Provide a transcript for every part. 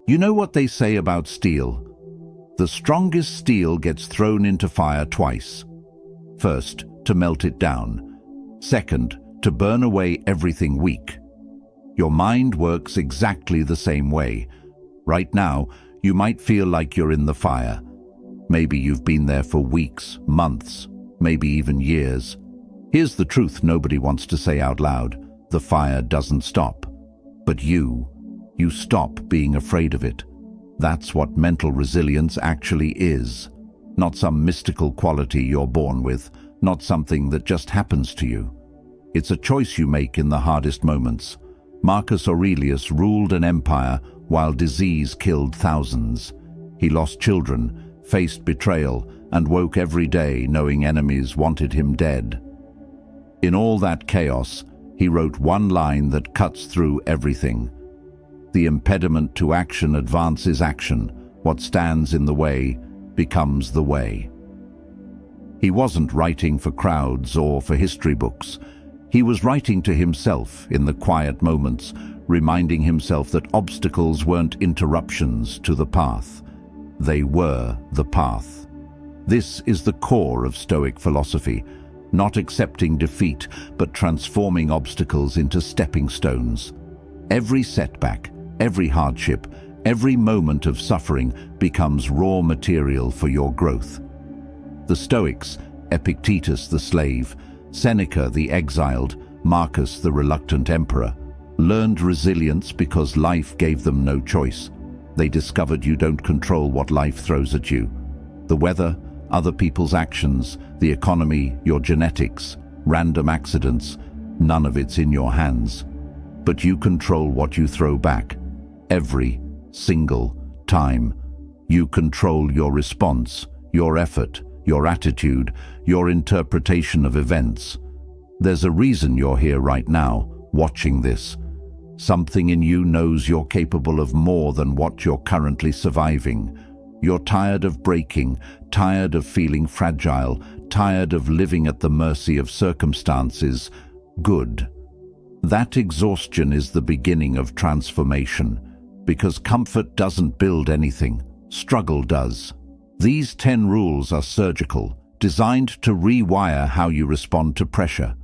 You know what they say about steel? The strongest steel gets thrown into fire twice. First, to melt it down. Second, to burn away everything weak. Your mind works exactly the same way. Right now, you might feel like you're in the fire. Maybe you've been there for weeks, months, maybe even years. Here's the truth nobody wants to say out loud. The fire doesn't stop. But you stop being afraid of it. That's what mental resilience actually is. Not some mystical quality you're born with, not something that just happens to you. It's a choice you make in the hardest moments. Marcus Aurelius ruled an empire while disease killed thousands. He lost children, faced betrayal, and woke every day knowing enemies wanted him dead. In all that chaos, he wrote one line that cuts through everything. The impediment to action advances action. What stands in the way becomes the way. He wasn't writing for crowds or for history books. He was writing to himself in the quiet moments, reminding himself that obstacles weren't interruptions to the path. They were the path. This is the core of Stoic philosophy, not accepting defeat, but transforming obstacles into stepping stones. Every setback, every hardship, every moment of suffering becomes raw material for your growth. The Stoics, Epictetus the slave, Seneca the exiled, Marcus the reluctant emperor, learned resilience because life gave them no choice. They discovered you don't control what life throws at you. The weather, other people's actions, the economy, your genetics, random accidents, none of it's in your hands. But you control what you throw back. Every single time. You control your response, your effort, your attitude, your interpretation of events. There's a reason you're here right now, watching this. Something in you knows you're capable of more than what you're currently surviving. You're tired of breaking, tired of feeling fragile, tired of living at the mercy of circumstances. Good. That exhaustion is the beginning of transformation, because comfort doesn't build anything, struggle does. These 10 rules are surgical, designed to rewire how you respond to pressure.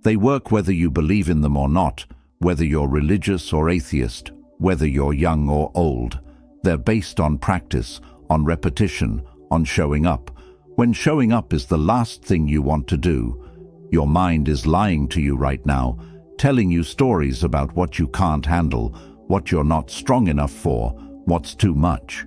They work whether you believe in them or not, whether you're religious or atheist, whether you're young or old. They're based on practice, on repetition, on showing up. When showing up is the last thing you want to do, your mind is lying to you right now, telling you stories about what you can't handle, what you're not strong enough for, what's too much.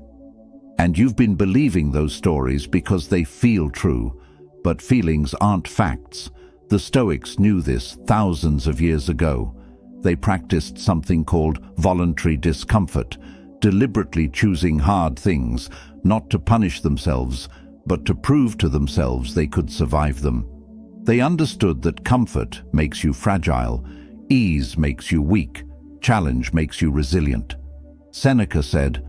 And you've been believing those stories because they feel true, but feelings aren't facts. The Stoics knew this thousands of years ago. They practiced something called voluntary discomfort, deliberately choosing hard things, not to punish themselves, but to prove to themselves they could survive them. They understood that comfort makes you fragile, ease makes you weak, challenge makes you resilient. Seneca said,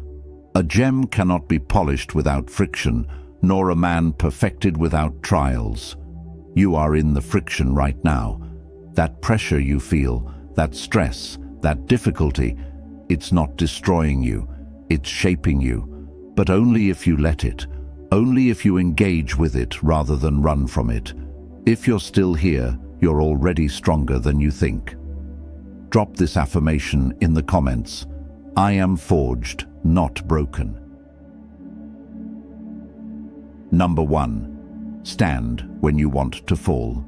"A gem cannot be polished without friction, nor a man perfected without trials." You are in the friction right now. That pressure you feel, that stress, that difficulty, it's not destroying you, it's shaping you. But only if you let it, only if you engage with it rather than run from it. If you're still here, you're already stronger than you think. Drop this affirmation in the comments. I am forged, not broken. Number 1. Stand when you want to fall.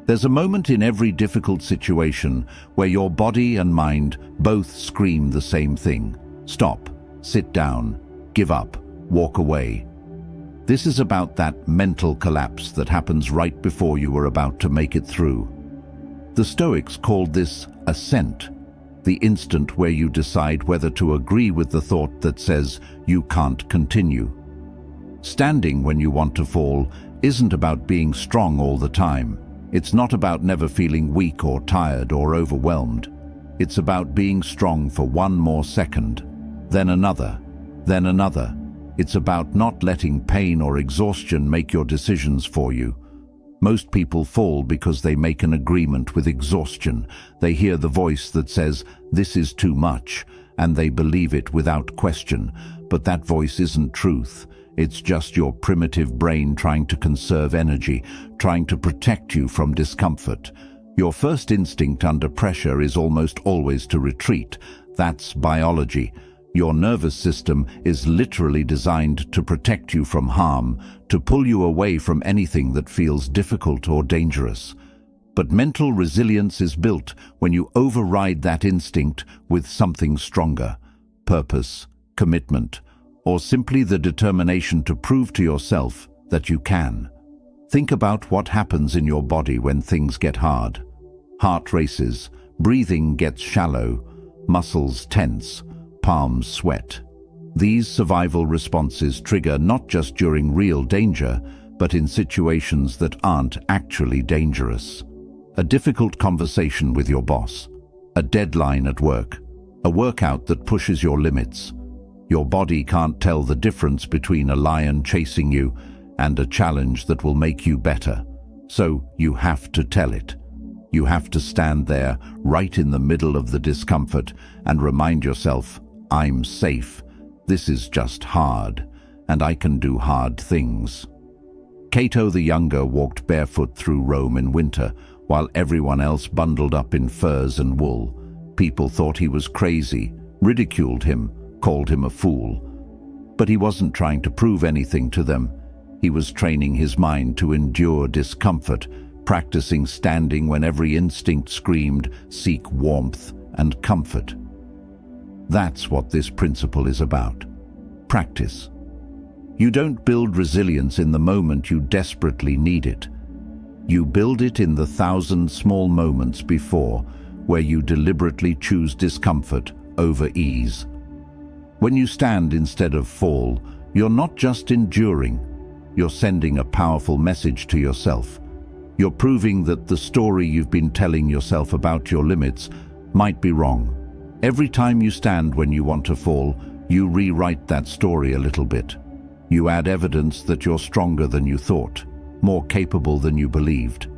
There's a moment in every difficult situation where your body and mind both scream the same thing. Stop, sit down, give up, walk away. This is about that mental collapse that happens right before you are about to make it through. The Stoics called this assent, the instant where you decide whether to agree with the thought that says you can't continue. Standing when you want to fall isn't about being strong all the time. It's not about never feeling weak or tired or overwhelmed. It's about being strong for one more second, then another, then another. It's about not letting pain or exhaustion make your decisions for you. Most people fall because they make an agreement with exhaustion. They hear the voice that says, "This is too much," and they believe it without question. But that voice isn't truth. It's just your primitive brain trying to conserve energy, trying to protect you from discomfort. Your first instinct under pressure is almost always to retreat. That's biology. Your nervous system is literally designed to protect you from harm, to pull you away from anything that feels difficult or dangerous. But mental resilience is built when you override that instinct with something stronger: purpose, commitment, or simply the determination to prove to yourself that you can. Think about what happens in your body when things get hard. Heart races, breathing gets shallow, muscles tense, palms sweat. These survival responses trigger not just during real danger, but in situations that aren't actually dangerous. A difficult conversation with your boss, a deadline at work, a workout that pushes your limits. Your body can't tell the difference between a lion chasing you and a challenge that will make you better. So you have to tell it. You have to stand there, right in the middle of the discomfort, and remind yourself, I'm safe. This is just hard, and I can do hard things. Cato the Younger walked barefoot through Rome in winter, while everyone else bundled up in furs and wool. People thought he was crazy, ridiculed him, called him a fool. But he wasn't trying to prove anything to them. He was training his mind to endure discomfort, practicing standing when every instinct screamed, seek warmth and comfort. That's what this principle is about. Practice. You don't build resilience in the moment you desperately need it. You build it in the 1,000 small moments before, where you deliberately choose discomfort over ease. When you stand instead of fall, you're not just enduring, you're sending a powerful message to yourself. You're proving that the story you've been telling yourself about your limits might be wrong. Every time you stand when you want to fall, you rewrite that story a little bit. You add evidence that you're stronger than you thought, more capable than you believed.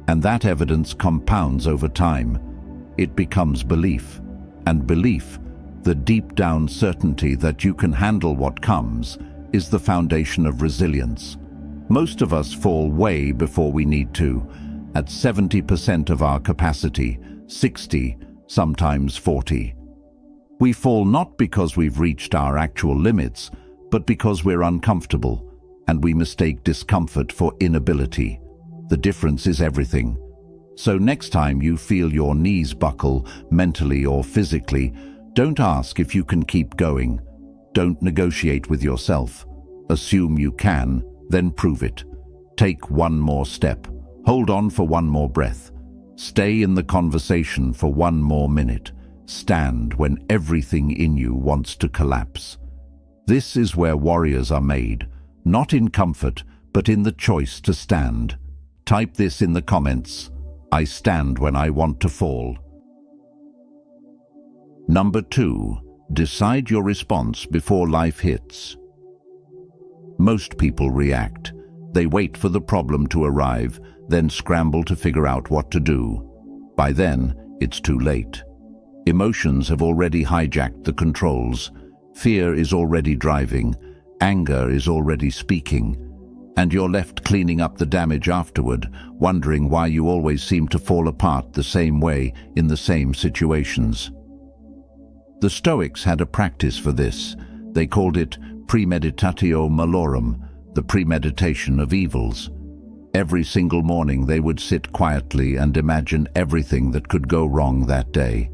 And that evidence compounds over time. It becomes belief. And belief, the deep down certainty that you can handle what comes, is the foundation of resilience. Most of us fall way before we need to, at 70% of our capacity, 60, sometimes 40. We fall not because we've reached our actual limits, but because we're uncomfortable, and we mistake discomfort for inability. The difference is everything. So next time you feel your knees buckle, mentally or physically, don't ask if you can keep going. Don't negotiate with yourself. Assume you can, then prove it. Take one more step. Hold on for one more breath. Stay in the conversation for one more minute. Stand when everything in you wants to collapse. This is where warriors are made, not in comfort, but in the choice to stand. Type this in the comments. I stand when I want to fall. Number 2. Decide your response before life hits. Most people react. They wait for the problem to arrive, then scramble to figure out what to do. By then, it's too late. Emotions have already hijacked the controls. Fear is already driving. Anger is already speaking. And you're left cleaning up the damage afterward, wondering why you always seem to fall apart the same way in the same situations. The Stoics had a practice for this. They called it premeditatio malorum, the premeditation of evils. Every single morning they would sit quietly and imagine everything that could go wrong that day.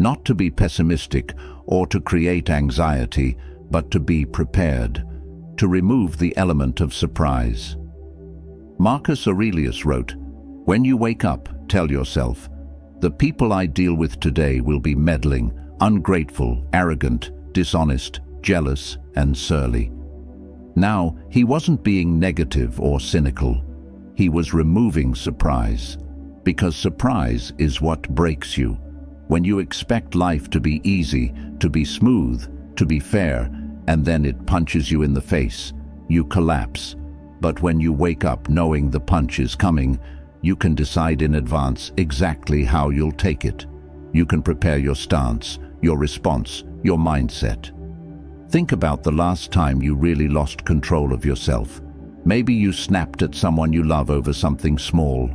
Not to be pessimistic or to create anxiety, but to be prepared, to remove the element of surprise. Marcus Aurelius wrote, "When you wake up, tell yourself, the people I deal with today will be meddling, ungrateful, arrogant, dishonest, jealous, and surly." Now, he wasn't being negative or cynical. He was removing surprise, because surprise is what breaks you. When you expect life to be easy, to be smooth, to be fair, and then it punches you in the face, you collapse. But when you wake up knowing the punch is coming, you can decide in advance exactly how you'll take it. You can prepare your stance, your response, your mindset. Think about the last time you really lost control of yourself. Maybe you snapped at someone you love over something small.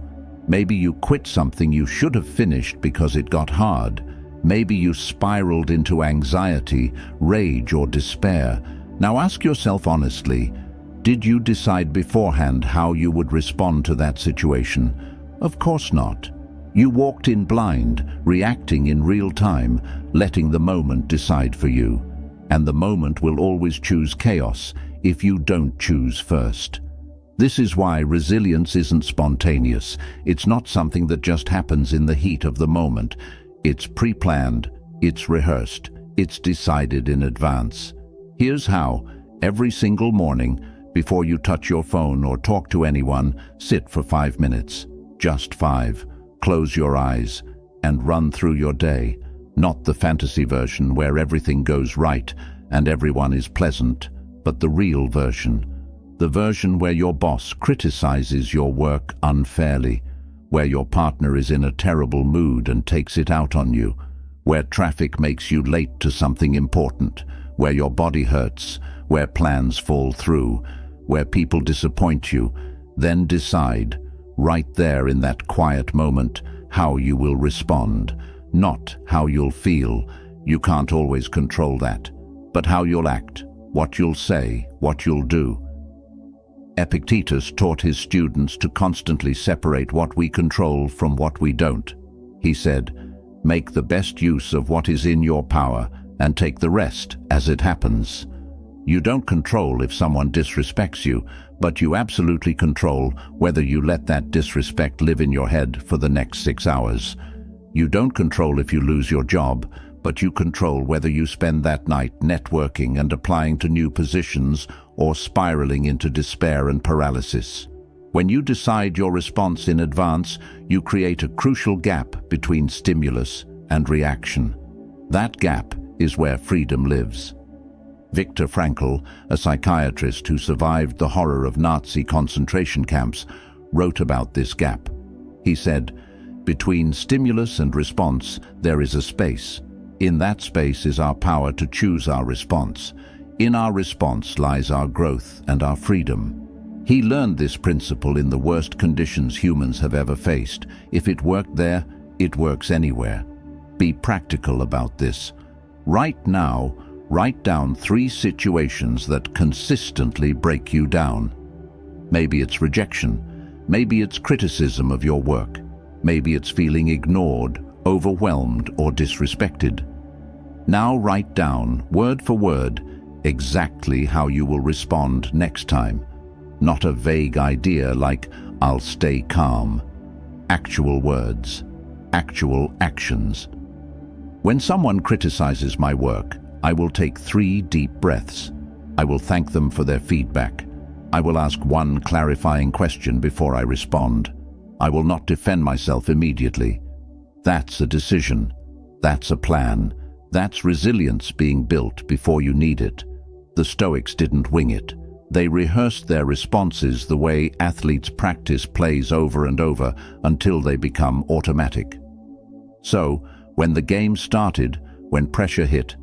Maybe you quit something you should have finished because it got hard. Maybe you spiraled into anxiety, rage, or despair. Now ask yourself honestly, did you decide beforehand how you would respond to that situation? Of course not. You walked in blind, reacting in real time, letting the moment decide for you. And the moment will always choose chaos if you don't choose first. This is why resilience isn't spontaneous. It's not something that just happens in the heat of the moment. It's pre-planned, it's rehearsed, it's decided in advance. Here's how. Every single morning, before you touch your phone or talk to anyone, sit for 5 minutes. Just 5. Close your eyes and run through your day. Not the fantasy version where everything goes right and everyone is pleasant, but the real version. The version where your boss criticizes your work unfairly, where your partner is in a terrible mood and takes it out on you, where traffic makes you late to something important, where your body hurts, where plans fall through, where people disappoint you. Then decide, right there in that quiet moment, how you will respond, not how you'll feel. You can't always control that, but how you'll act, what you'll say, what you'll do. Epictetus taught his students to constantly separate what we control from what we don't. He said, "Make the best use of what is in your power and take the rest as it happens." You don't control if someone disrespects you, but you absolutely control whether you let that disrespect live in your head for the next 6 hours. You don't control if you lose your job, but you control whether you spend that night networking and applying to new positions or spiraling into despair and paralysis. When you decide your response in advance, you create a crucial gap between stimulus and reaction. That gap is where freedom lives. Viktor Frankl, a psychiatrist who survived the horror of Nazi concentration camps, wrote about this gap. He said, "Between stimulus and response, there is a space. In that space is our power to choose our response. In our response lies our growth and our freedom." He learned this principle in the worst conditions humans have ever faced. If it worked there, it works anywhere. Be practical about this. Right now, write down 3 situations that consistently break you down. Maybe it's rejection. Maybe it's criticism of your work. Maybe it's feeling ignored, overwhelmed, or disrespected. Now write down, word for word, exactly how you will respond next time. Not a vague idea like, "I'll stay calm." Actual words, actual actions. When someone criticizes my work, I will take 3 deep breaths. I will thank them for their feedback. I will ask one clarifying question before I respond. I will not defend myself immediately. That's a decision. That's a plan. That's resilience being built before you need it. The Stoics didn't wing it. They rehearsed their responses the way athletes practice plays over and over until they become automatic. So, when the game started, when pressure hit,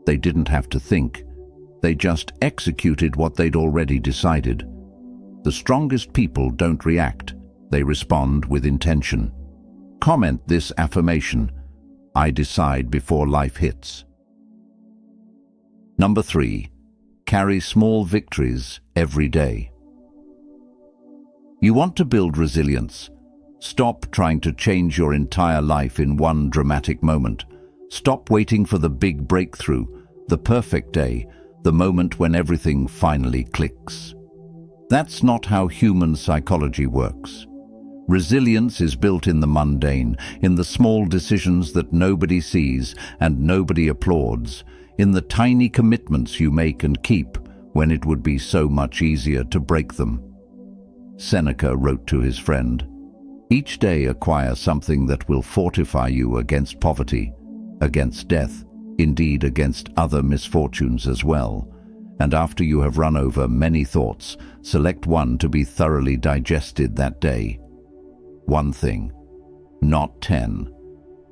they didn't have to think. They just executed what they'd already decided. The strongest people don't react. They respond with intention. Comment this affirmation: "I decide before life hits." Number 3. Carry small victories every day. You want to build resilience? Stop trying to change your entire life in one dramatic moment. Stop waiting for the big breakthrough, the perfect day, the moment when everything finally clicks. That's not how human psychology works. Resilience is built in the mundane, in the small decisions that nobody sees and nobody applauds, in the tiny commitments you make and keep when it would be so much easier to break them. Seneca wrote to his friend, "Each day acquire something that will fortify you against poverty, against death, indeed against other misfortunes as well. And after you have run over many thoughts, select one to be thoroughly digested that day. One thing, not 10,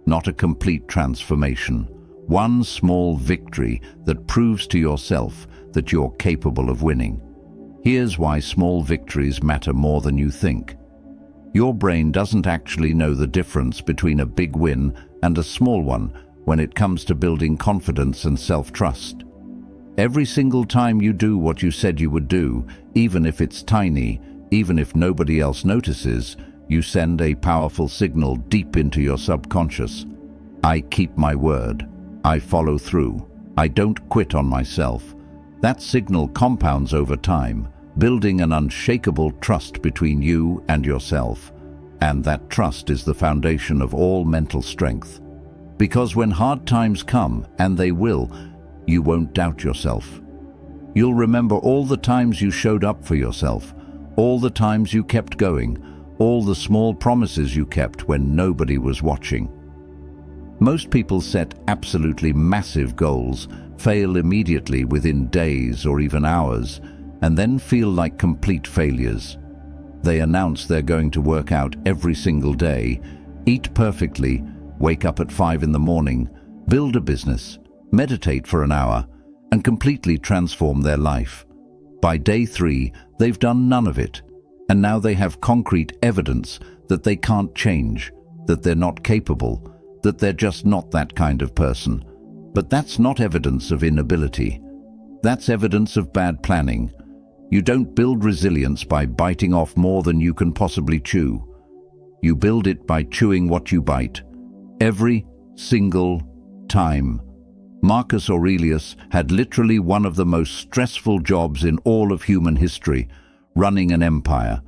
not a complete transformation, One small victory that proves to yourself that you're capable of winning. Here's why small victories matter more than you think. Your brain doesn't actually know the difference between a big win and a small one when it comes to building confidence and self-trust. Every single time you do what you said you would do, even if it's tiny, even if nobody else notices, you send a powerful signal deep into your subconscious. I keep my word. I follow through. I don't quit on myself. That signal compounds over time, building an unshakable trust between you and yourself. And that trust is the foundation of all mental strength. Because when hard times come, and they will, you won't doubt yourself. You'll remember all the times you showed up for yourself, all the times you kept going, all the small promises you kept when nobody was watching. Most people set absolutely massive goals, fail immediately within days or even hours, and then feel like complete failures. They announce they're going to work out every single day, eat perfectly, wake up at 5 in the morning, build a business, meditate for an hour, and completely transform their life. By day 3, they've done none of it, and now they have concrete evidence that they can't change, that they're not capable, that they're just not that kind of person. But that's not evidence of inability. That's evidence of bad planning. You don't build resilience by biting off more than you can possibly chew. You build it by chewing what you bite. Every single time. Marcus Aurelius had literally one of the most stressful jobs in all of human history, running an empire,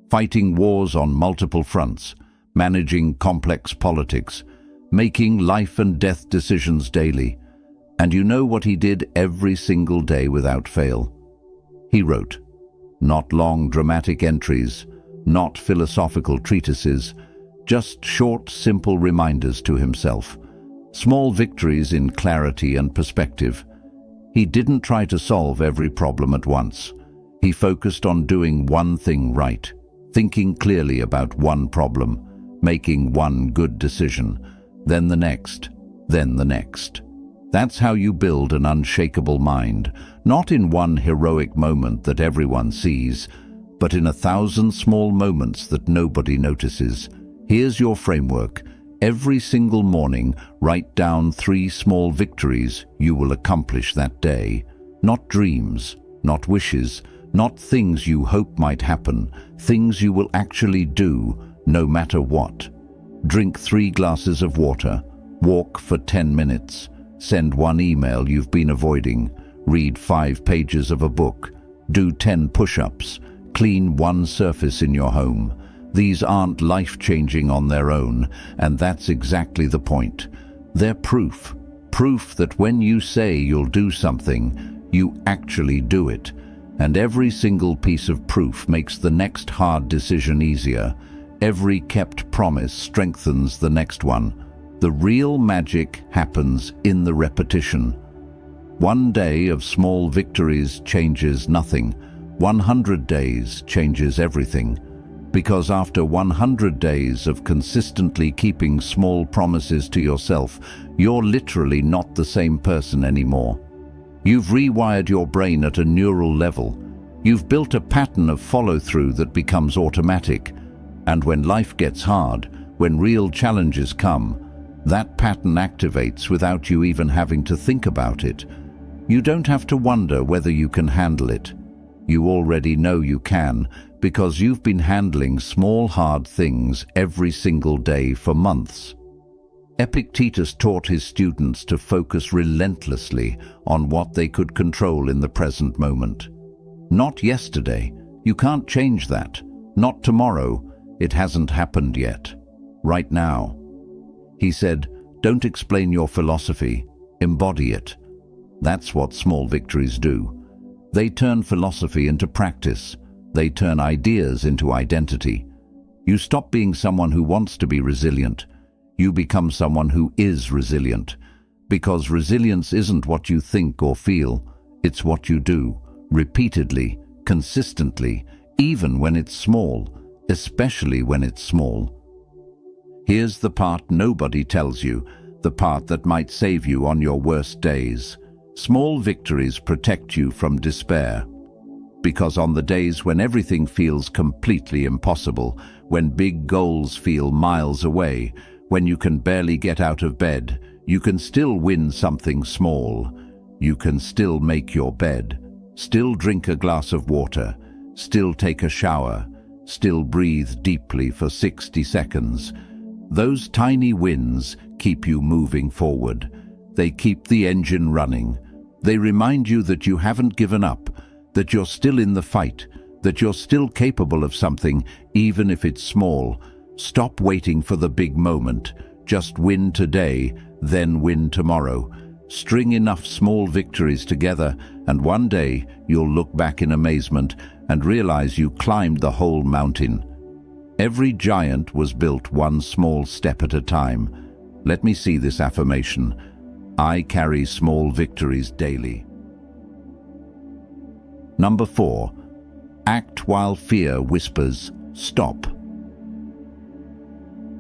fighting wars on multiple fronts, managing complex politics, making life and death decisions daily. And you know what he did every single day without fail? He wrote. Not long dramatic entries, not philosophical treatises, just short, simple reminders to himself. Small victories in clarity and perspective. He didn't try to solve every problem at once. He focused on doing one thing right, thinking clearly about one problem, making one good decision, then the next, then the next. That's how you build an unshakable mind, not in one heroic moment that everyone sees, but in 1,000 small moments that nobody notices. Here's your framework. Every single morning, write down 3 small victories you will accomplish that day. Not dreams, not wishes, not things you hope might happen, things you will actually do, no matter what. Drink 3 glasses of water, walk for 10 minutes, send 1 email you've been avoiding, read 5 pages of a book, do 10 push-ups, clean 1 surface in your home. These aren't life-changing on their own, and that's exactly the point. They're proof. Proof that when you say you'll do something, you actually do it. And every single piece of proof makes the next hard decision easier. Every kept promise strengthens the next one. The real magic happens in the repetition. 1 day of small victories changes nothing. 100 days changes everything. Because after 100 days of consistently keeping small promises to yourself, you're literally not the same person anymore. You've rewired your brain at a neural level. You've built a pattern of follow-through that becomes automatic. And when life gets hard, when real challenges come, that pattern activates without you even having to think about it. You don't have to wonder whether you can handle it. You already know you can, because you've been handling small, hard things every single day for months. Epictetus taught his students to focus relentlessly on what they could control in the present moment. Not yesterday. You can't change that. Not tomorrow. It hasn't happened yet. Right now. He said, don't explain your philosophy. Embody it. That's what small victories do. They turn philosophy into practice. They turn ideas into identity. You stop being someone who wants to be resilient. You become someone who is resilient. Because resilience isn't what you think or feel. It's what you do, repeatedly, consistently, even when it's small, especially when it's small. Here's the part nobody tells you. the part that might save you on your worst days. Small victories protect you from despair. Because on the days when everything feels completely impossible, when big goals feel miles away, when you can barely get out of bed, you can still win something small. You can still make your bed, still drink a glass of water, still take a shower, still breathe deeply for 60 seconds. Those tiny wins keep you moving forward. They keep the engine running. They remind you that you haven't given up, that you're still in the fight, that you're still capable of something, even if it's small. Stop waiting for the big moment. Just win today, then win tomorrow. String enough small victories together, and one day you'll look back in amazement and realize you climbed the whole mountain. Every giant was built one small step at a time. Let me see this affirmation. I carry small victories daily. Number 4. Act while fear whispers, stop.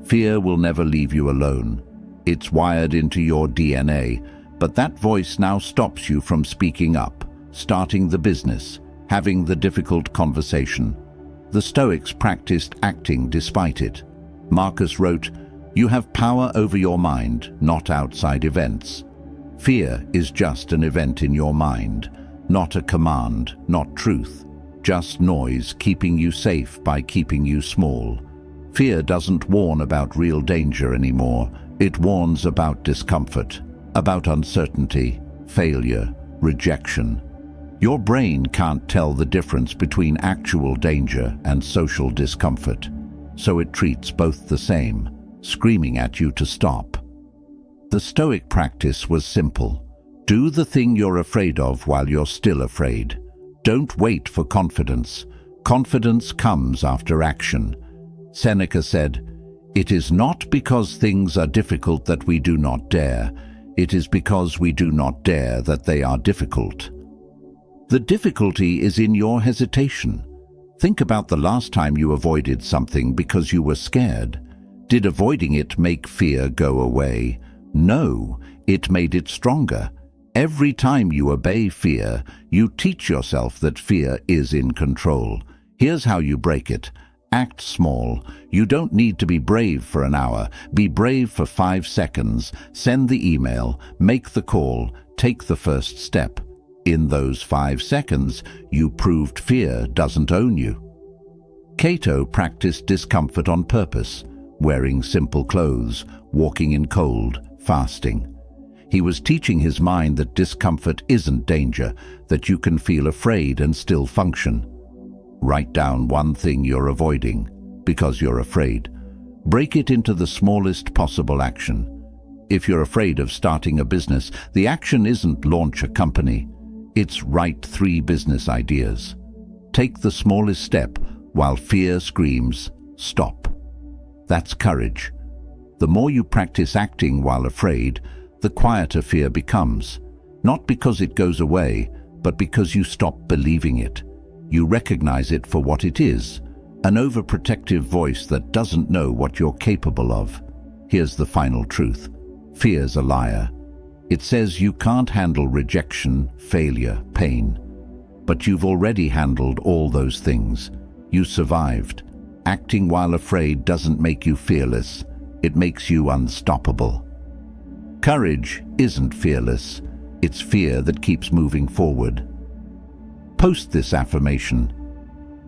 Fear will never leave you alone. It's wired into your DNA, but that voice now stops you from speaking up, starting the business, having the difficult conversation. The Stoics practiced acting despite it. Marcus wrote, "You have power over your mind, not outside events." Fear is just an event in your mind, not a command, not truth, just noise keeping you safe by keeping you small. Fear doesn't warn about real danger anymore. It warns about discomfort, about uncertainty, failure, rejection. Your brain can't tell the difference between actual danger and social discomfort, so it treats both the same, screaming at you to stop. The Stoic practice was simple. Do the thing you're afraid of while you're still afraid. Don't wait for confidence. Confidence comes after action. Seneca said, "It is not because things are difficult that we do not dare. It is because we do not dare that they are difficult." The difficulty is in your hesitation. Think about the last time you avoided something because you were scared. Did avoiding it make fear go away? No, it made it stronger. Every time you obey fear, you teach yourself that fear is in control. Here's how you break it. Act small. You don't need to be brave for an hour. Be brave for 5 seconds. Send the email, make the call, take the first step. In those 5 seconds, you proved fear doesn't own you. Cato practiced discomfort on purpose, wearing simple clothes, walking in cold, fasting. He was teaching his mind that discomfort isn't danger, that you can feel afraid and still function. Write down one thing you're avoiding, because you're afraid. Break it into the smallest possible action. If you're afraid of starting a business, the action isn't launch a company. It's write 3 business ideas. Take the smallest step while fear screams, stop. That's courage. The more you practice acting while afraid, the quieter fear becomes. Not because it goes away, but because you stop believing it. You recognize it for what it is, an overprotective voice that doesn't know what you're capable of. Here's the final truth. Fear's a liar. It says you can't handle rejection, failure, pain. But you've already handled all those things. You survived. Acting while afraid doesn't make you fearless. It makes you unstoppable. Courage isn't fearless. It's fear that keeps moving forward. Post this affirmation.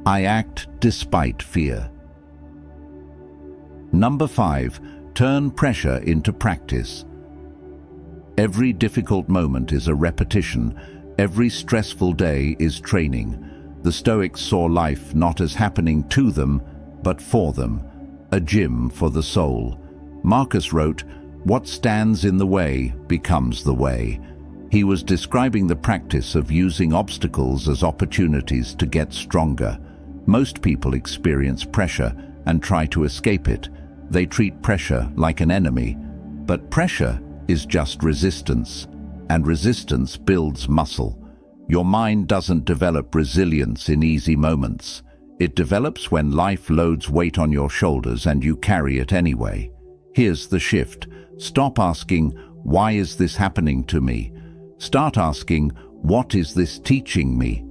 I act despite fear. Number 5. Turn pressure into practice. Every difficult moment is a repetition. Every stressful day is training. The Stoics saw life not as happening to them, but for them. A gym for the soul. Marcus wrote, "What stands in the way becomes the way." He was describing the practice of using obstacles as opportunities to get stronger. Most people experience pressure and try to escape it. They treat pressure like an enemy. But pressure is just resistance, and resistance builds muscle. Your mind doesn't develop resilience in easy moments. It develops when life loads weight on your shoulders and you carry it anyway. Here's the shift. Stop asking, "Why is this happening to me?" Start asking, "What is this teaching me?"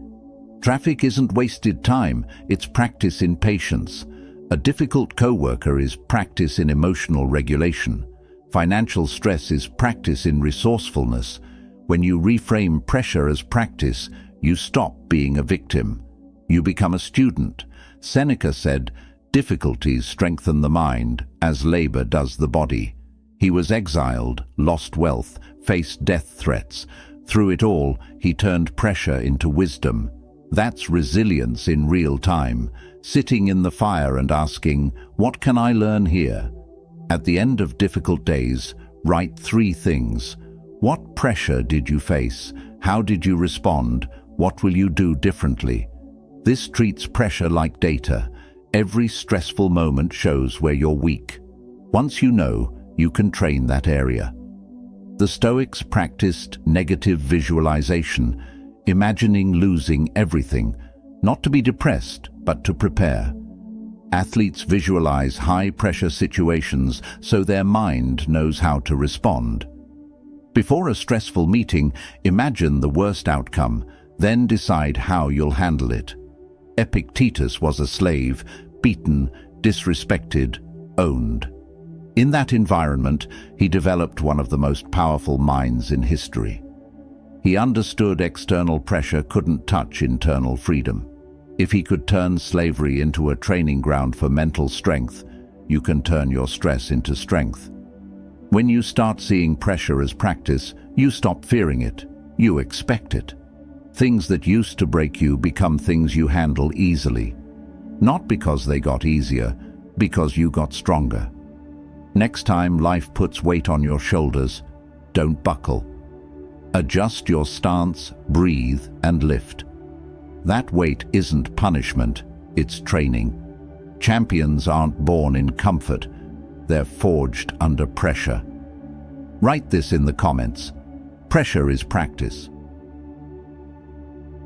Traffic isn't wasted time, it's practice in patience. A difficult coworker is practice in emotional regulation. Financial stress is practice in resourcefulness. When you reframe pressure as practice, you stop being a victim. You become a student. Seneca said, "Difficulties strengthen the mind, as labor does the body." He was exiled, lost wealth, faced death threats. Through it all, he turned pressure into wisdom. That's resilience in real time, sitting in the fire and asking, "What can I learn here?" At the end of difficult days, write 3 things. What pressure did you face? How did you respond? What will you do differently? This treats pressure like data. Every stressful moment shows where you're weak. Once you know, you can train that area. The Stoics practiced negative visualization, imagining losing everything, not to be depressed, but to prepare. Athletes visualize high-pressure situations so their mind knows how to respond. Before a stressful meeting, imagine the worst outcome, then decide how you'll handle it. Epictetus was a slave, beaten, disrespected, owned. In that environment, he developed one of the most powerful minds in history. He understood external pressure couldn't touch internal freedom. If he could turn slavery into a training ground for mental strength, you can turn your stress into strength. When you start seeing pressure as practice, you stop fearing it. You expect it. Things that used to break you become things you handle easily. Not because they got easier, because you got stronger. Next time life puts weight on your shoulders, don't buckle. Adjust your stance, breathe, and lift. That weight isn't punishment, it's training. Champions aren't born in comfort, they're forged under pressure. Write this in the comments. Pressure is practice.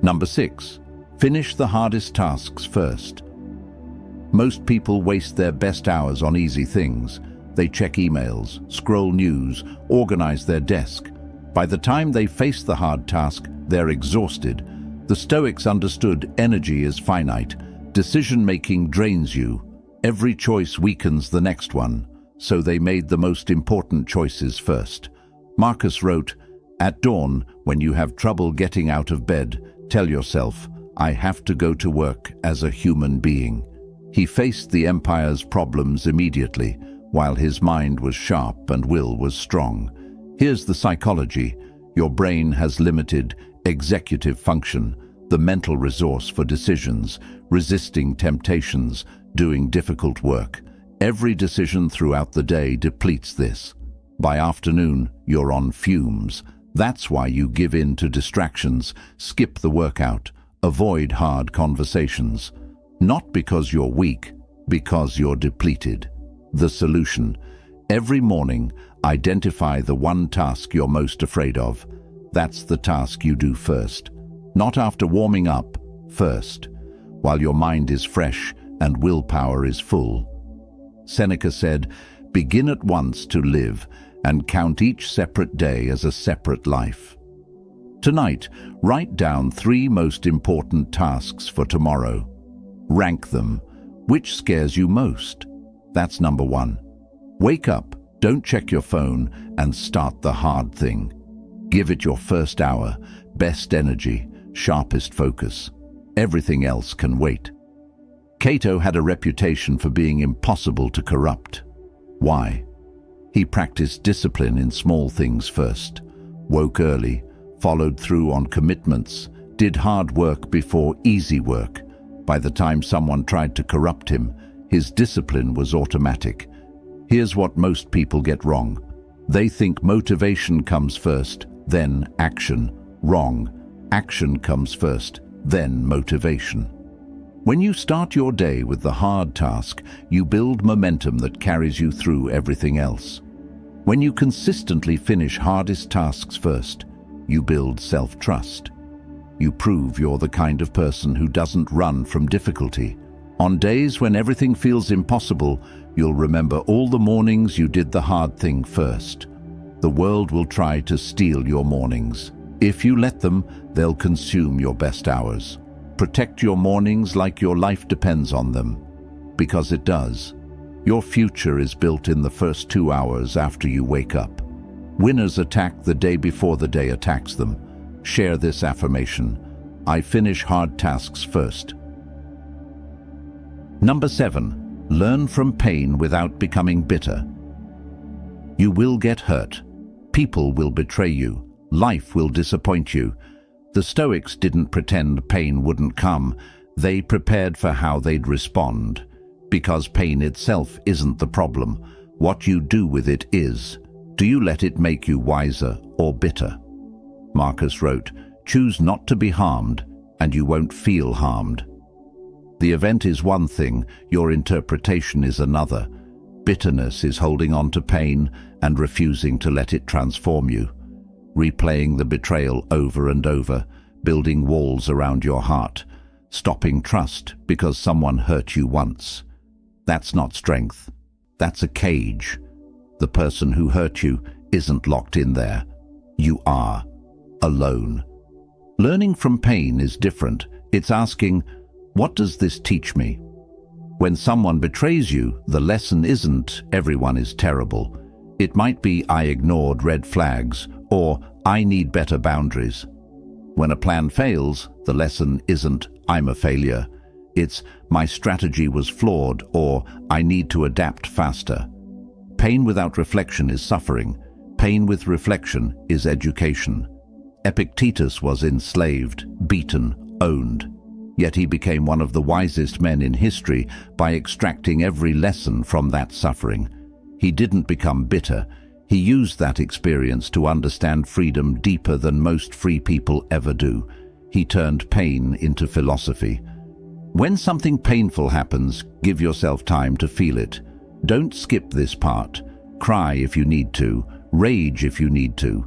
Number 6. Finish the hardest tasks first. Most people waste their best hours on easy things. They check emails, scroll news, organize their desk. By the time they face the hard task, they're exhausted. The Stoics understood energy is finite. Decision-making drains you. Every choice weakens the next one. So they made the most important choices first. Marcus wrote, "At dawn, when you have trouble getting out of bed, tell yourself, 'I have to go to work as a human being.'" He faced the empire's problems immediately, while his mind was sharp and will was strong. Here's the psychology. Your brain has limited executive function, the mental resource for decisions, resisting temptations, doing difficult work. Every decision throughout the day depletes this. By afternoon, you're on fumes. That's why you give in to distractions, skip the workout, avoid hard conversations. Not because you're weak, because you're depleted. The solution: every morning, identify the one task you're most afraid of. That's the task you do first. Not after warming up, first, while your mind is fresh and willpower is full. Seneca said, "Begin at once to live and count each separate day as a separate life." Tonight, write down 3 most important tasks for tomorrow. Rank them. Which scares you most? That's number 1. Wake up, don't check your phone, and start the hard thing. Give it your first hour, best energy, sharpest focus. Everything else can wait. Cato had a reputation for being impossible to corrupt. Why? He practiced discipline in small things first, woke early, followed through on commitments, did hard work before easy work. By the time someone tried to corrupt him, his discipline was automatic. Here's what most people get wrong. They think motivation comes first, then action. Wrong. Action comes first, then motivation. When you start your day with the hard task, you build momentum that carries you through everything else. When you consistently finish hardest tasks first, you build self-trust. You prove you're the kind of person who doesn't run from difficulty, On days when everything feels impossible, you'll remember all the mornings you did the hard thing first. The world will try to steal your mornings. If you let them, they'll consume your best hours. Protect your mornings like your life depends on them, because it does. Your future is built in the first 2 hours after you wake up. Winners attack the day before the day attacks them. Share this affirmation: I finish hard tasks first. Number 7. Learn from pain without becoming bitter. You will get hurt. People will betray you. Life will disappoint you. The Stoics didn't pretend pain wouldn't come. They prepared for how they'd respond. Because pain itself isn't the problem. What you do with it is. Do you let it make you wiser or bitter? Marcus wrote, "Choose not to be harmed, and you won't feel harmed." The event is one thing, your interpretation is another. Bitterness is holding on to pain and refusing to let it transform you. Replaying the betrayal over and over, building walls around your heart, stopping trust because someone hurt you once. That's not strength. That's a cage. The person who hurt you isn't locked in there. You are alone. Learning from pain is different. It's asking, what does this teach me? When someone betrays you, the lesson isn't everyone is terrible. It might be I ignored red flags, or I need better boundaries. When a plan fails, the lesson isn't I'm a failure. It's my strategy was flawed, or I need to adapt faster. Pain without reflection is suffering. Pain with reflection is education. Epictetus was enslaved, beaten, owned. Yet he became one of the wisest men in history by extracting every lesson from that suffering. He didn't become bitter. He used that experience to understand freedom deeper than most free people ever do. He turned pain into philosophy. When something painful happens, give yourself time to feel it. Don't skip this part. Cry if you need to. Rage if you need to.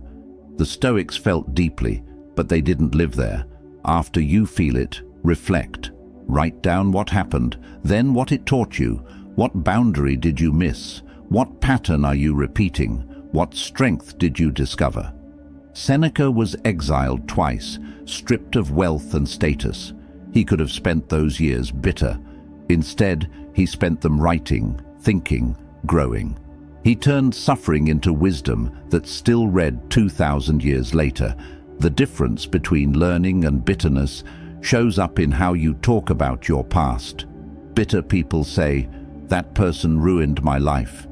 The Stoics felt deeply, but they didn't live there. After you feel it, reflect. Write down what happened, then what it taught you. What boundary did you miss? What pattern are you repeating? What strength did you discover? Seneca was exiled twice, stripped of wealth and status. He could have spent those years bitter. Instead, he spent them writing, thinking, growing. He turned suffering into wisdom that still read 2,000 years later. The difference between learning and bitterness shows up in how you talk about your past. Bitter people say, "That person ruined my life."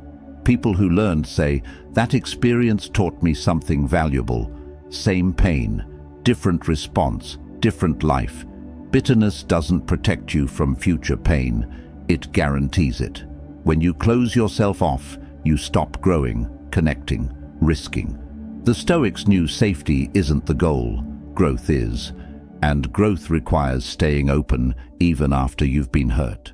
People who learned say, "That experience taught me something valuable." Same pain, different response, different life. Bitterness doesn't protect you from future pain. It guarantees it. When you close yourself off, you stop growing, connecting, risking. The Stoics knew safety isn't the goal, growth is. And growth requires staying open even after you've been hurt.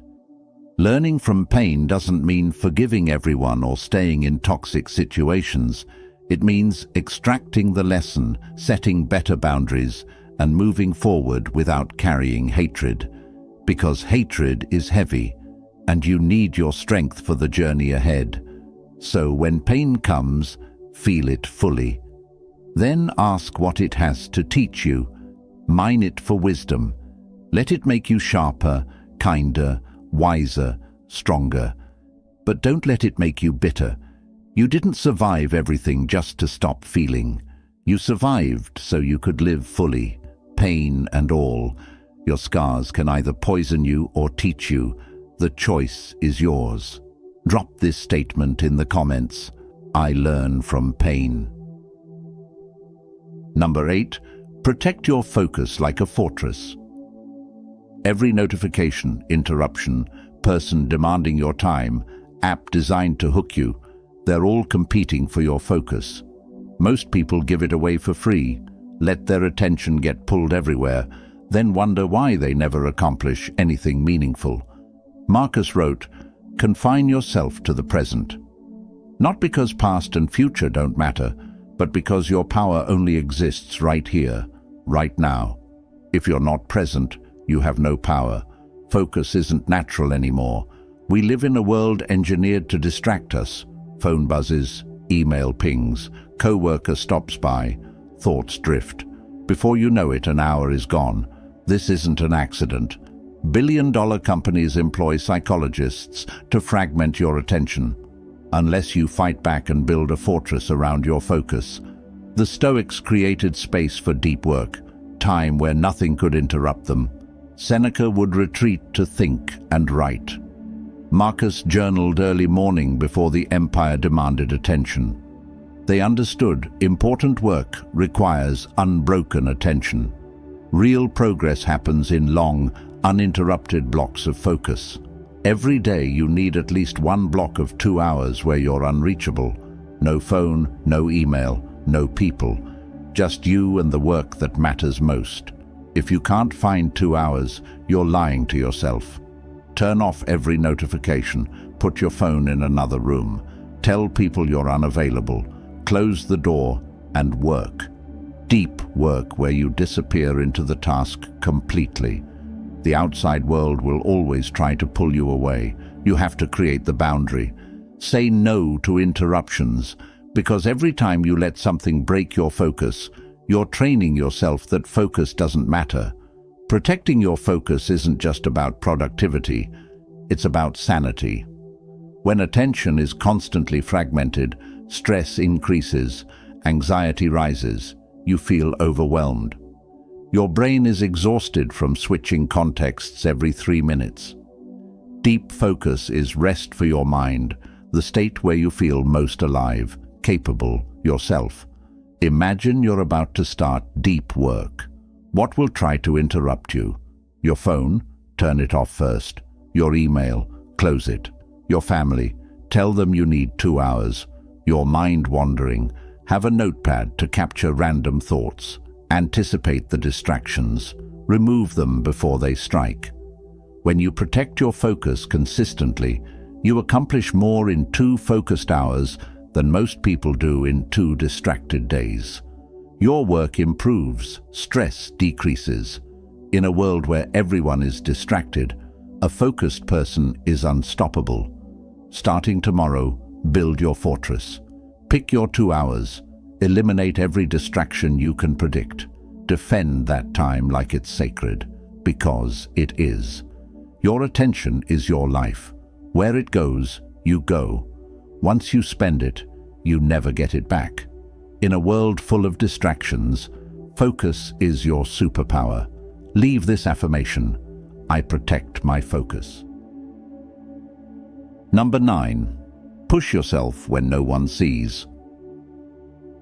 Learning from pain doesn't mean forgiving everyone or staying in toxic situations. It means extracting the lesson, setting better boundaries, and moving forward without carrying hatred. Because hatred is heavy, and you need your strength for the journey ahead. So when pain comes, feel it fully. Then ask what it has to teach you. Mine it for wisdom. Let it make you sharper, kinder, wiser, stronger. But don't let it make you bitter. You didn't survive everything just to stop feeling. You survived so you could live fully, pain and all. Your scars can either poison you or teach you. The choice is yours. Drop this statement in the comments. I learn from pain. Number 8. Protect your focus like a fortress. Every notification, interruption, person demanding your time, app designed to hook you, they're all competing for your focus. Most people give it away for free, let their attention get pulled everywhere, then wonder why they never accomplish anything meaningful. Marcus wrote, "Confine yourself to the present." Not because past and future don't matter, but because your power only exists right here, right now. If you're not present, you have no power. Focus isn't natural anymore. We live in a world engineered to distract us. Phone buzzes, email pings, co-worker stops by, thoughts drift. Before you know it, an hour is gone. This isn't an accident. Billion-dollar companies employ psychologists to fragment your attention. Unless you fight back and build a fortress around your focus. The Stoics created space for deep work, time where nothing could interrupt them. Seneca would retreat to think and write. Marcus journaled early morning before the empire demanded attention. They understood important work requires unbroken attention. Real progress happens in long, uninterrupted blocks of focus. Every day you need at least one block of 2 hours where you're unreachable. No phone, no email, no people. Just you and the work that matters most. If you can't find 2 hours, you're lying to yourself. Turn off every notification, put your phone in another room, tell people you're unavailable, close the door and work. Deep work where you disappear into the task completely. The outside world will always try to pull you away. You have to create the boundary. Say no to interruptions, because every time you let something break your focus, you're training yourself that focus doesn't matter. Protecting your focus isn't just about productivity, it's about sanity. When attention is constantly fragmented, stress increases, anxiety rises, you feel overwhelmed. Your brain is exhausted from switching contexts every 3 minutes. Deep focus is rest for your mind, the state where you feel most alive, capable, yourself. Imagine you're about to start deep work. What will try to interrupt you? Your phone? Turn it off first. Your email? Close it. Your family? Tell them you need 2 hours. Your mind wandering? Have a notepad to capture random thoughts. Anticipate the distractions. Remove them before they strike. When you protect your focus consistently, you accomplish more in 2 focused hours than most people do in 2 distracted days. Your work improves, stress decreases. In a world where everyone is distracted, a focused person is unstoppable. Starting tomorrow, build your fortress. Pick your 2 hours. Eliminate every distraction you can predict. Defend that time like it's sacred, because it is. Your attention is your life. Where it goes, you go. Once you spend it, you never get it back. In a world full of distractions, focus is your superpower. Leave this affirmation: I protect my focus. Number 9. Push yourself when no one sees.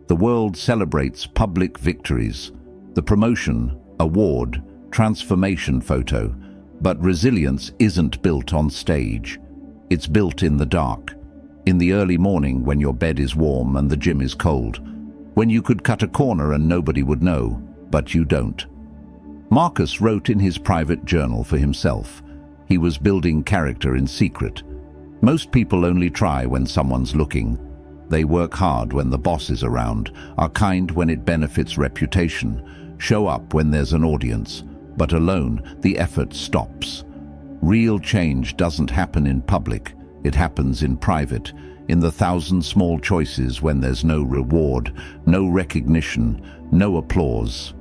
The world celebrates public victories, the promotion, award, transformation photo, but resilience isn't built on stage. It's built in the dark. In the early morning when your bed is warm and the gym is cold. When you could cut a corner and nobody would know, but you don't. Marcus wrote in his private journal for himself. He was building character in secret. Most people only try when someone's looking. They work hard when the boss is around, are kind when it benefits reputation, show up when there's an audience, but alone the effort stops. Real change doesn't happen in public. It happens in private, in the 1,000 small choices when there's no reward, no recognition, no applause.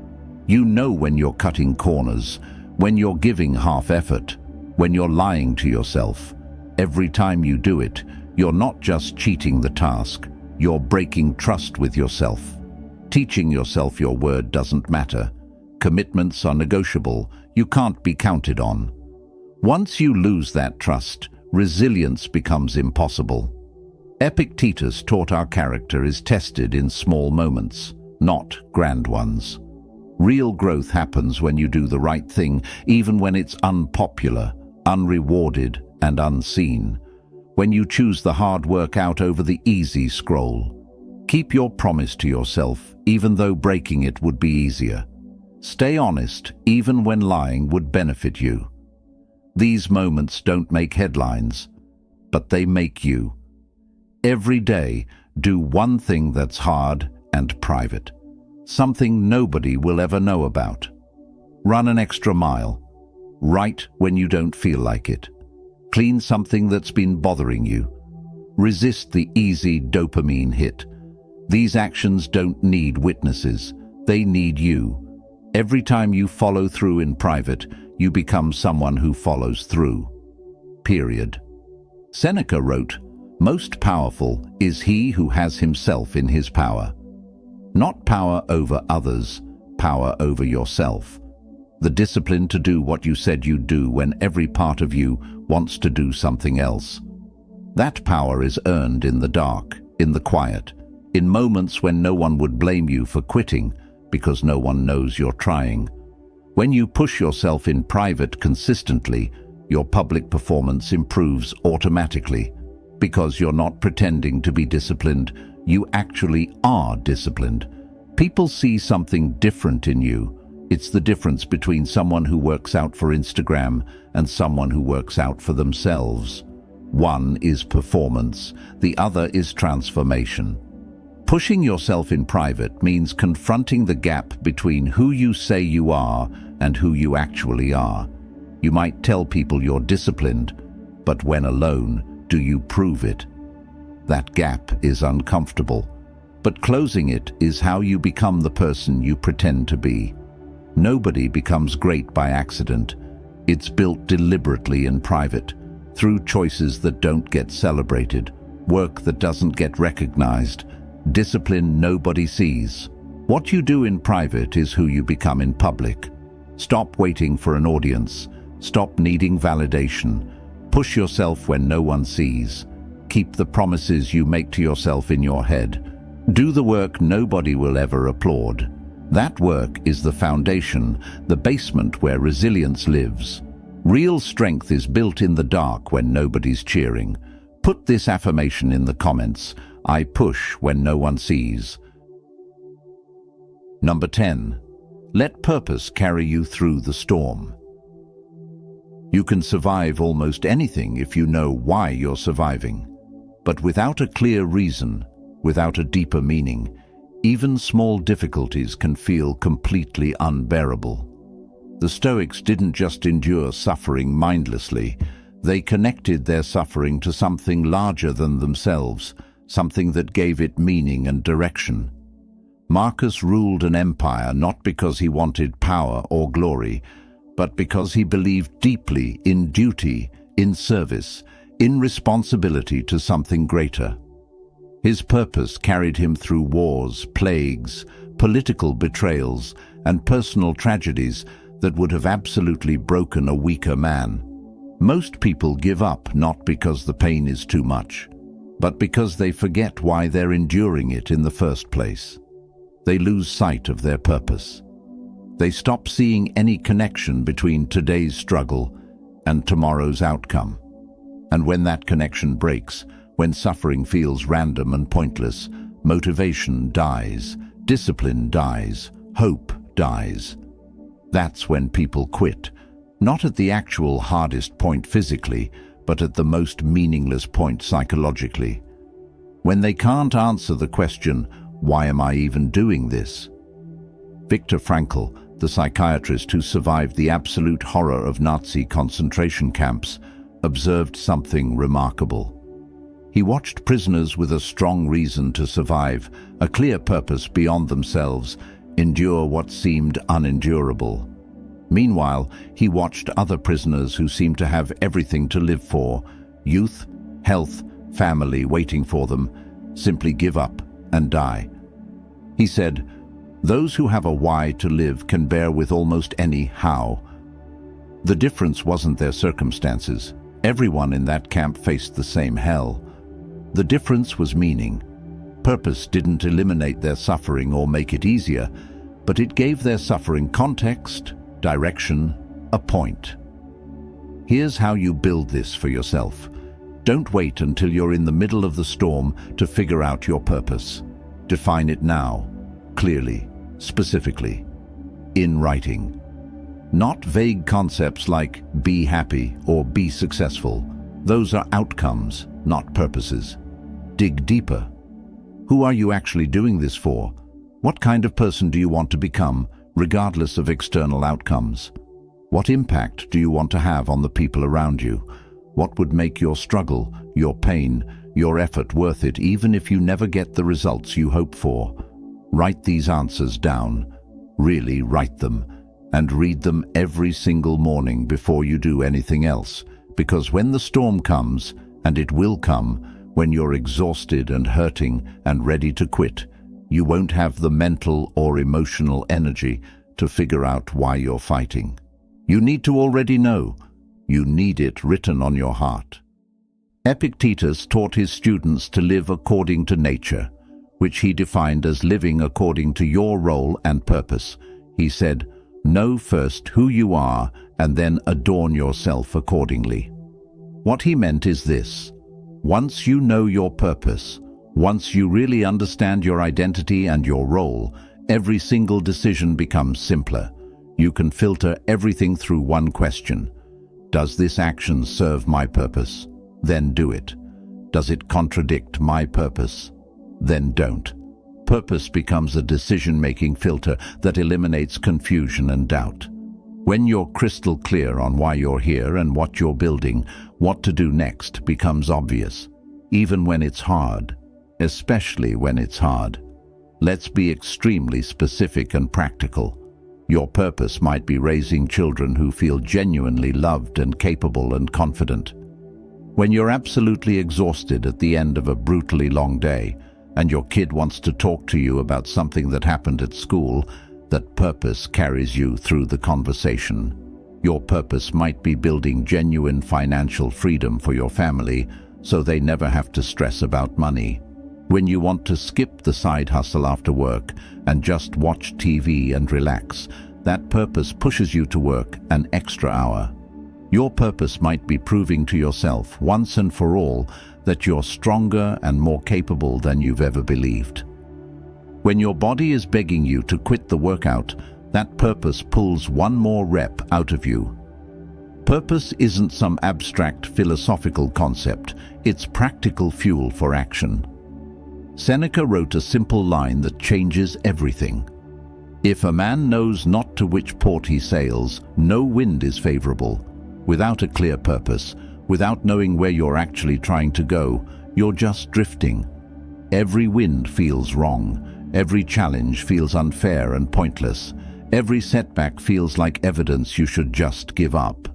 You know when you're cutting corners, when you're giving half effort, when you're lying to yourself. Every time you do it, you're not just cheating the task, you're breaking trust with yourself. Teaching yourself your word doesn't matter. Commitments are negotiable, you can't be counted on. Once you lose that trust, resilience becomes impossible. Epictetus taught our character is tested in small moments, not grand ones. Real growth happens when you do the right thing, even when it's unpopular, unrewarded, and unseen. When you choose the hard work out over the easy scroll. Keep your promise to yourself, even though breaking it would be easier. Stay honest, even when lying would benefit you. These moments don't make headlines, but they make you. Every day, do one thing that's hard and private. Something nobody will ever know about. Run an extra mile. Write when you don't feel like it. Clean something that's been bothering you. Resist the easy dopamine hit. These actions don't need witnesses. They need you. Every time you follow through in private, you become someone who follows through. Period. Seneca wrote, "Most powerful is he who has himself in his power." Not power over others, power over yourself. The discipline to do what you said you'd do when every part of you wants to do something else. That power is earned in the dark, in the quiet, in moments when no one would blame you for quitting because no one knows you're trying. When you push yourself in private consistently, your public performance improves automatically. Because you're not pretending to be disciplined, you actually are disciplined. People see something different in you. It's the difference between someone who works out for Instagram and someone who works out for themselves. One is performance, the other is transformation. Pushing yourself in private means confronting the gap between who you say you are and who you actually are. You might tell people you're disciplined, but when alone, do you prove it? That gap is uncomfortable, but closing it is how you become the person you pretend to be. Nobody becomes great by accident. It's built deliberately in private, through choices that don't get celebrated, work that doesn't get recognized, discipline nobody sees. What you do in private is who you become in public. Stop waiting for an audience. Stop needing validation. Push yourself when no one sees. Keep the promises you make to yourself in your head. Do the work nobody will ever applaud. That work is the foundation, the basement where resilience lives. Real strength is built in the dark when nobody's cheering. Put this affirmation in the comments. I push when no one sees. Number 10. Let purpose carry you through the storm. You can survive almost anything if you know why you're surviving. But without a clear reason, without a deeper meaning, even small difficulties can feel completely unbearable. The Stoics didn't just endure suffering mindlessly. They connected their suffering to something larger than themselves, something that gave it meaning and direction. Marcus ruled an empire not because he wanted power or glory, but because he believed deeply in duty, in service, in responsibility to something greater. His purpose carried him through wars, plagues, political betrayals, and personal tragedies that would have absolutely broken a weaker man. Most people give up not because the pain is too much, but because they forget why they're enduring it in the first place. They lose sight of their purpose. They stop seeing any connection between today's struggle and tomorrow's outcome. And when that connection breaks, when suffering feels random and pointless, motivation dies, discipline dies, hope dies. That's when people quit, not at the actual hardest point physically, but at the most meaningless point psychologically. When they can't answer the question, why am I even doing this? Viktor Frankl, the psychiatrist who survived the absolute horror of Nazi concentration camps, observed something remarkable. He watched prisoners with a strong reason to survive, a clear purpose beyond themselves, endure what seemed unendurable. Meanwhile, he watched other prisoners who seemed to have everything to live for, youth, health, family waiting for them, simply give up and die. He said, "Those who have a why to live can bear with almost any how." The difference wasn't their circumstances. Everyone in that camp faced the same hell. The difference was meaning. Purpose didn't eliminate their suffering or make it easier, but it gave their suffering context, direction, a point. Here's how you build this for yourself. Don't wait until you're in the middle of the storm to figure out your purpose. Define it now, clearly, specifically, in writing. Not vague concepts like be happy or be successful. Those are outcomes, not purposes. Dig deeper. Who are you actually doing this for? What kind of person do you want to become, regardless of external outcomes? What impact do you want to have on the people around you? What would make your struggle, your pain, your effort worth it, even if you never get the results you hope for? Write these answers down. Really write them, and read them every single morning before you do anything else. Because when the storm comes, and it will come, when you're exhausted and hurting and ready to quit, you won't have the mental or emotional energy to figure out why you're fighting. You need to already know. You need it written on your heart. Epictetus taught his students to live according to nature, which he defined as living according to your role and purpose. He said, "Know first who you are and then adorn yourself accordingly." What he meant is this: once you know your purpose, once you really understand your identity and your role, every single decision becomes simpler. You can filter everything through one question. Does this action serve my purpose? Then do it. Does it contradict my purpose? Then don't. Purpose becomes a decision-making filter that eliminates confusion and doubt. When you're crystal clear on why you're here and what you're building, what to do next becomes obvious, even when it's hard, especially when it's hard. Let's be extremely specific and practical. Your purpose might be raising children who feel genuinely loved and capable and confident. When you're absolutely exhausted at the end of a brutally long day, and your kid wants to talk to you about something that happened at school, that purpose carries you through the conversation. Your purpose might be building genuine financial freedom for your family, so they never have to stress about money. When you want to skip the side hustle after work and just watch TV and relax, that purpose pushes you to work an extra hour. Your purpose might be proving to yourself once and for all that you're stronger and more capable than you've ever believed. When your body is begging you to quit the workout, that purpose pulls one more rep out of you. Purpose isn't some abstract philosophical concept, it's practical fuel for action. Seneca wrote a simple line that changes everything. If a man knows not to which port he sails, no wind is favorable. Without a clear purpose, without knowing where you're actually trying to go, you're just drifting. Every wind feels wrong. Every challenge feels unfair and pointless. Every setback feels like evidence you should just give up.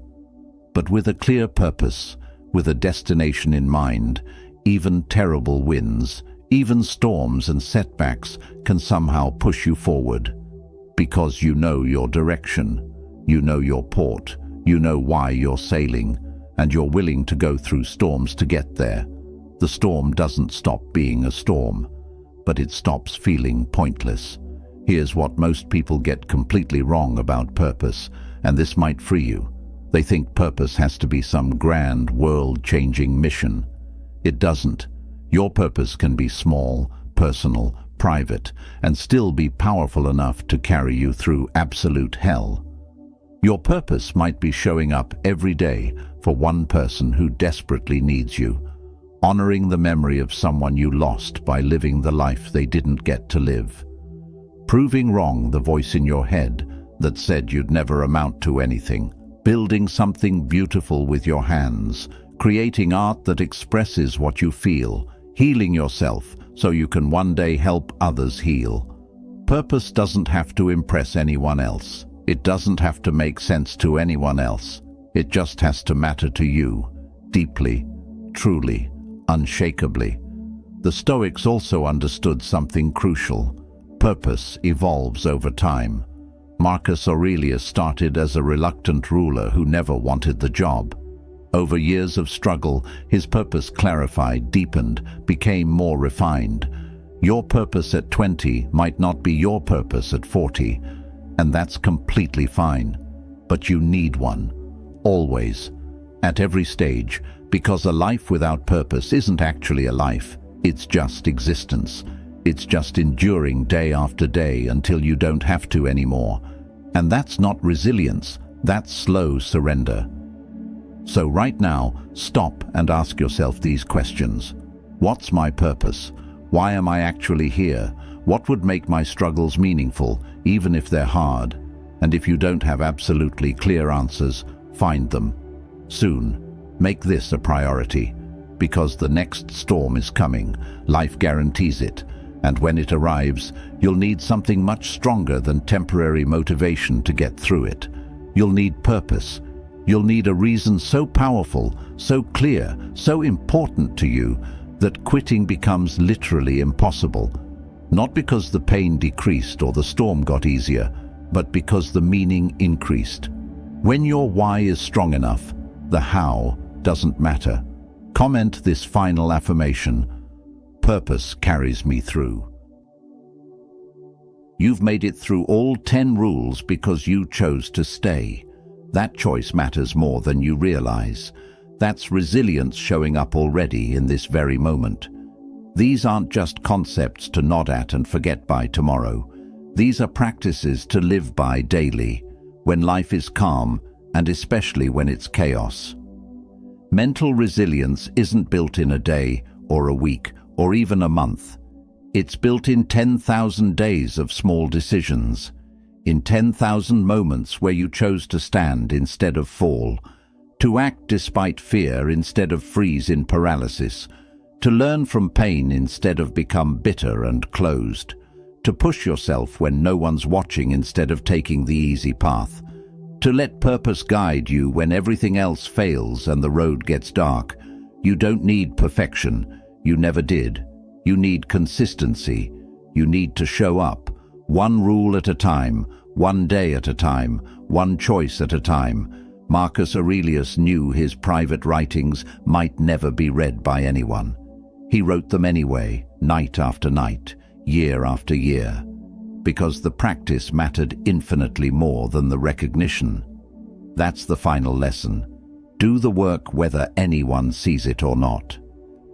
But with a clear purpose, with a destination in mind, even terrible winds, even storms and setbacks can somehow push you forward. Because you know your direction, you know your port, you know why you're sailing, and you're willing to go through storms to get there. The storm doesn't stop being a storm, but it stops feeling pointless. Here's what most people get completely wrong about purpose, and this might free you. They think purpose has to be some grand, world-changing mission. It doesn't. Your purpose can be small, personal, private, and still be powerful enough to carry you through absolute hell. Your purpose might be showing up every day for one person who desperately needs you, honoring the memory of someone you lost by living the life they didn't get to live, proving wrong the voice in your head that said you'd never amount to anything, building something beautiful with your hands, creating art that expresses what you feel, healing yourself so you can one day help others heal. Purpose doesn't have to impress anyone else. It doesn't have to make sense to anyone else. It just has to matter to you, deeply, truly, unshakably. The Stoics also understood something crucial. Purpose evolves over time. Marcus Aurelius started as a reluctant ruler who never wanted the job. Over years of struggle, his purpose clarified, deepened, became more refined. Your purpose at 20 might not be your purpose at 40, and that's completely fine. But you need one, always, at every stage, because a life without purpose isn't actually a life, it's just existence. It's just enduring day after day until you don't have to anymore. And that's not resilience, that's slow surrender. So right now, stop and ask yourself these questions. What's my purpose? Why am I actually here? What would make my struggles meaningful, even if they're hard? And if you don't have absolutely clear answers, find them. Soon. Make this a priority, because the next storm is coming. Life guarantees it, and when it arrives, you'll need something much stronger than temporary motivation to get through it. You'll need purpose. You'll need a reason so powerful, so clear, so important to you, that quitting becomes literally impossible. Not because the pain decreased or the storm got easier, but because the meaning increased. When your why is strong enough, the how doesn't matter. Comment this final affirmation: purpose carries me through. You've made it through all 10 rules because you chose to stay. That choice matters more than you realize. That's resilience showing up already in this very moment. These aren't just concepts to nod at and forget by tomorrow. These are practices to live by daily, when life is calm, and especially when it's chaos. Mental resilience isn't built in a day, or a week, or even a month. It's built in 10,000 days of small decisions, in 10,000 moments where you chose to stand instead of fall, to act despite fear instead of freeze in paralysis, to learn from pain instead of become bitter and closed, to push yourself when no one's watching instead of taking the easy path, to let purpose guide you when everything else fails and the road gets dark. You don't need perfection. You never did. You need consistency. You need to show up, one rule at a time, one day at a time, one choice at a time. Marcus Aurelius knew his private writings might never be read by anyone. He wrote them anyway, night after night, year after year, because the practice mattered infinitely more than the recognition. That's the final lesson. Do the work whether anyone sees it or not.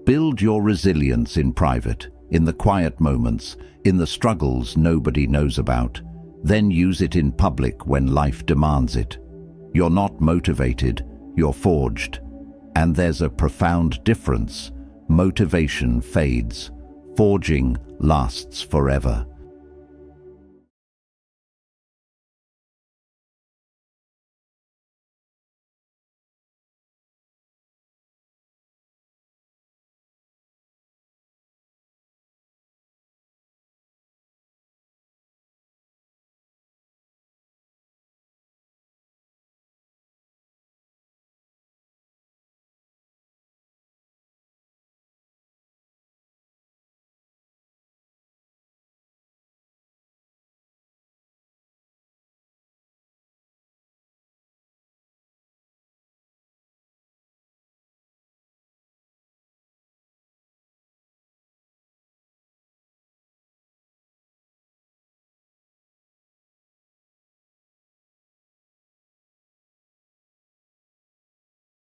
Build your resilience in private, in the quiet moments, in the struggles nobody knows about. Then use it in public when life demands it. You're not motivated, you're forged. And there's a profound difference. Motivation fades. Forging lasts forever.